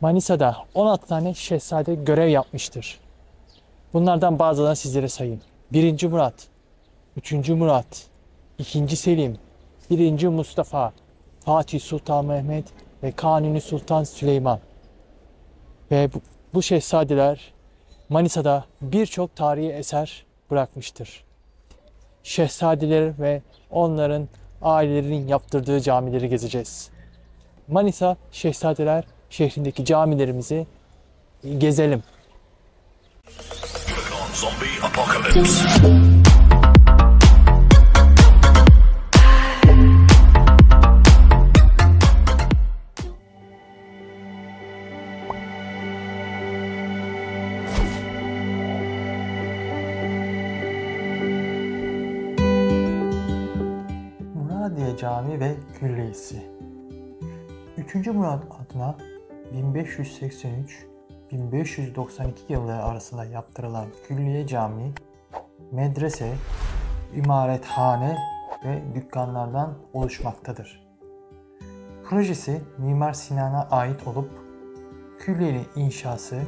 Manisa'da 16 tane şehzade görev yapmıştır. Bunlardan bazılarını sizlere sayayım. 1. Murat, 3. Murat, 2. Selim, 1. Mustafa, Fatih Sultan Mehmet ve Kanuni Sultan Süleyman. Ve bu şehzadeler Manisa'da birçok tarihi eser bırakmıştır. Şehzadeler ve onların ailelerinin yaptırdığı camileri gezeceğiz. Manisa Şehzadeler şehrindeki camilerimizi gezelim. Zombie apocalypse. Muradiye Camii ve Külliyesi. 3. Murat adına 1583-1592 yılları arasında yaptırılan Külliye Camii, medrese, imarethane ve dükkanlardan oluşmaktadır. Projesi Mimar Sinan'a ait olup külliyenin inşası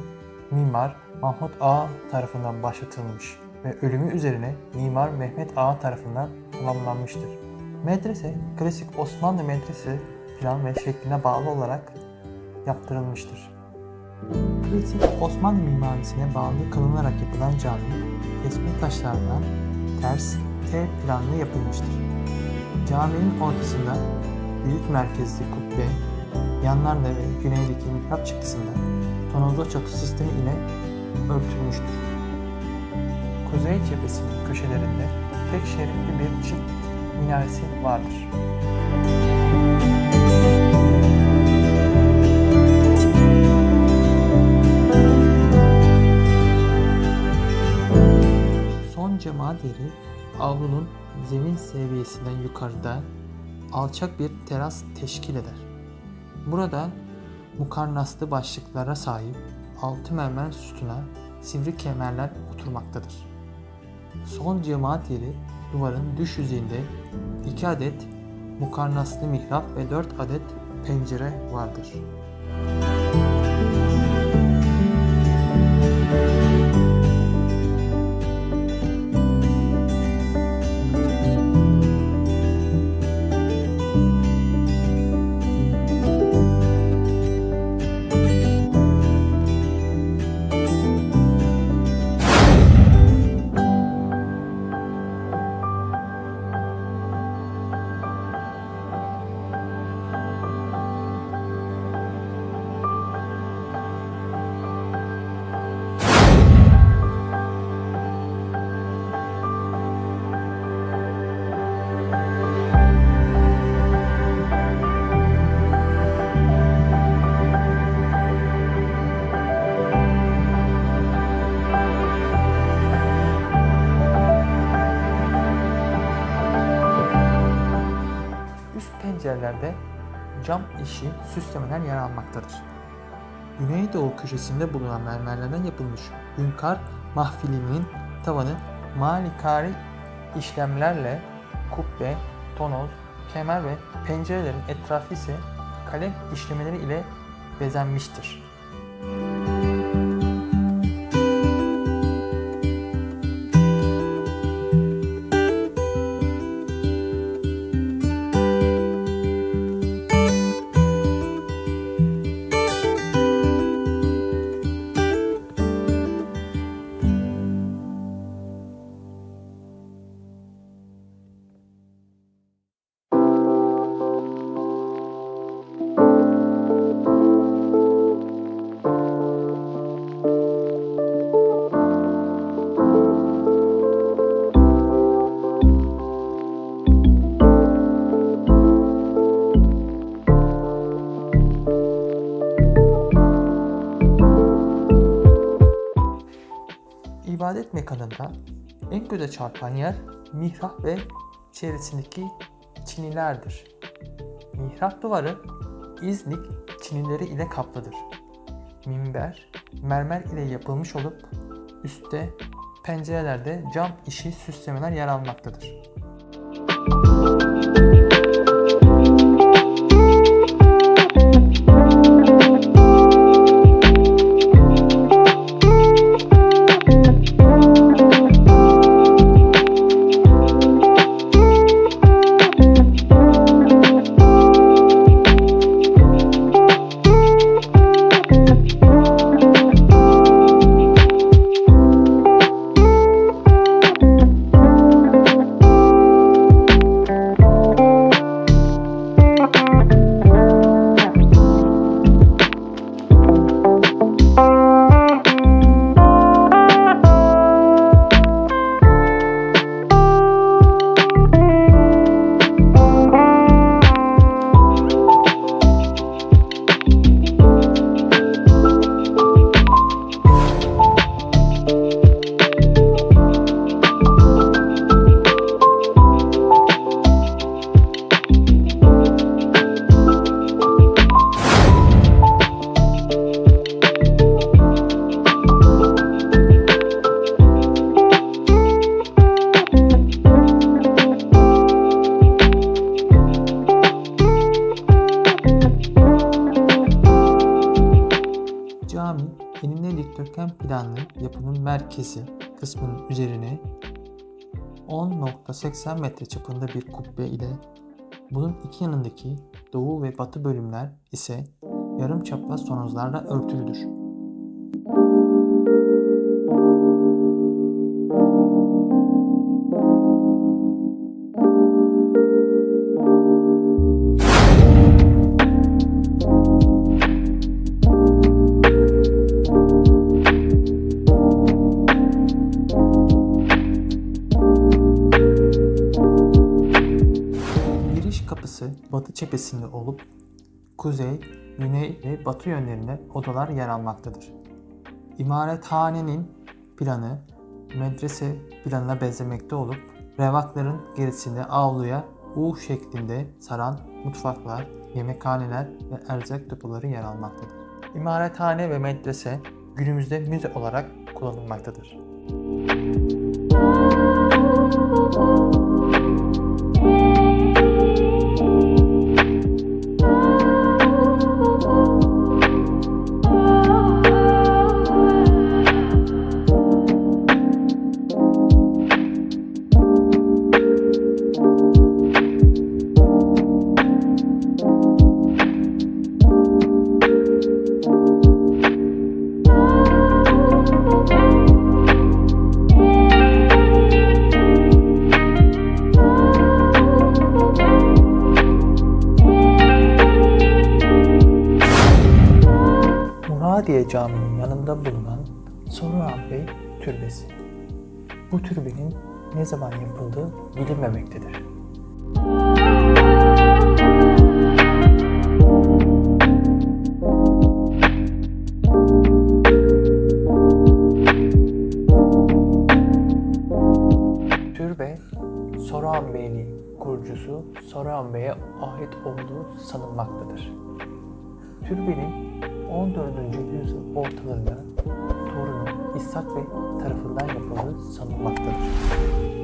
Mimar Mahmut Ağa tarafından başlatılmış ve ölümü üzerine Mimar Mehmet Ağa tarafından tamamlanmıştır. Medrese, klasik Osmanlı medrese plan ve şekline bağlı olarak yaptırılmıştır. Klasik Osmanlı mimarisine bağlı kılınarak yapılan cami, resmi taşlardan ters T planlı yapılmıştır. Caminin ortasında büyük merkezli kubbe, yanlarda ve güneydeki mihrap çıktısında tonozlu çatı sistemi ile örtülmüştür. Kuzey cephesinin köşelerinde tek şeritli bir çift minaresi vardır. Son cemaat yeri avlunun zemin seviyesinden yukarıda alçak bir teras teşkil eder. Burada mukarnaslı başlıklara sahip 6 mermer sütuna sivri kemerler oturmaktadır. Son cemaat yeri duvarın düş yüzeyinde 2 adet mukarnaslı mihrap ve 4 adet pencere vardır. Pencerelerde cam işi süslemeler yer almaktadır. Güneydoğu köşesinde bulunan mermerlerden yapılmış hünkâr mahfilinin tavanı malikari işlemlerle kubbe, tonoz, kemer ve pencerelerin etrafı ise kalem işlemeleri ile bezenmiştir. İbadet mekanında en göze çarpan yer mihrap ve çevresindeki çinilerdir. Mihrap duvarı İznik çinileri ile kaplıdır. Minber mermer ile yapılmış olup üstte pencerelerde cam işi süslemeler yer almaktadır. Enine dikdörtgen planlı yapının merkezi kısmının üzerine 10,80 metre çapında bir kubbe ile bunun iki yanındaki doğu ve batı bölümler ise yarım çapraz tonozlarla örtülüdür. Kapısı batı cephesinde olup kuzey, güney ve batı yönlerinde odalar yer almaktadır. İmarethanenin planı medrese planına benzemekte olup revakların gerisinde avluya U şeklinde saran mutfaklar, yemekhaneler ve erzak depoları yer almaktadır. İmarethane ve medrese günümüzde müze olarak kullanılmaktadır. Muradiye Camii'nin yanında bulunan Soruhan Bey Türbesi. Bu türbenin ne zaman yapıldığı bilinmemektedir. Türbe, Soruhan Beyliği kurucusu Soruhan Bey'e ait olduğu sanılmaktadır. Türbenin 14. yüzyıl ortalarında torunu İshak Bey tarafından yapıldığı sanılmaktadır.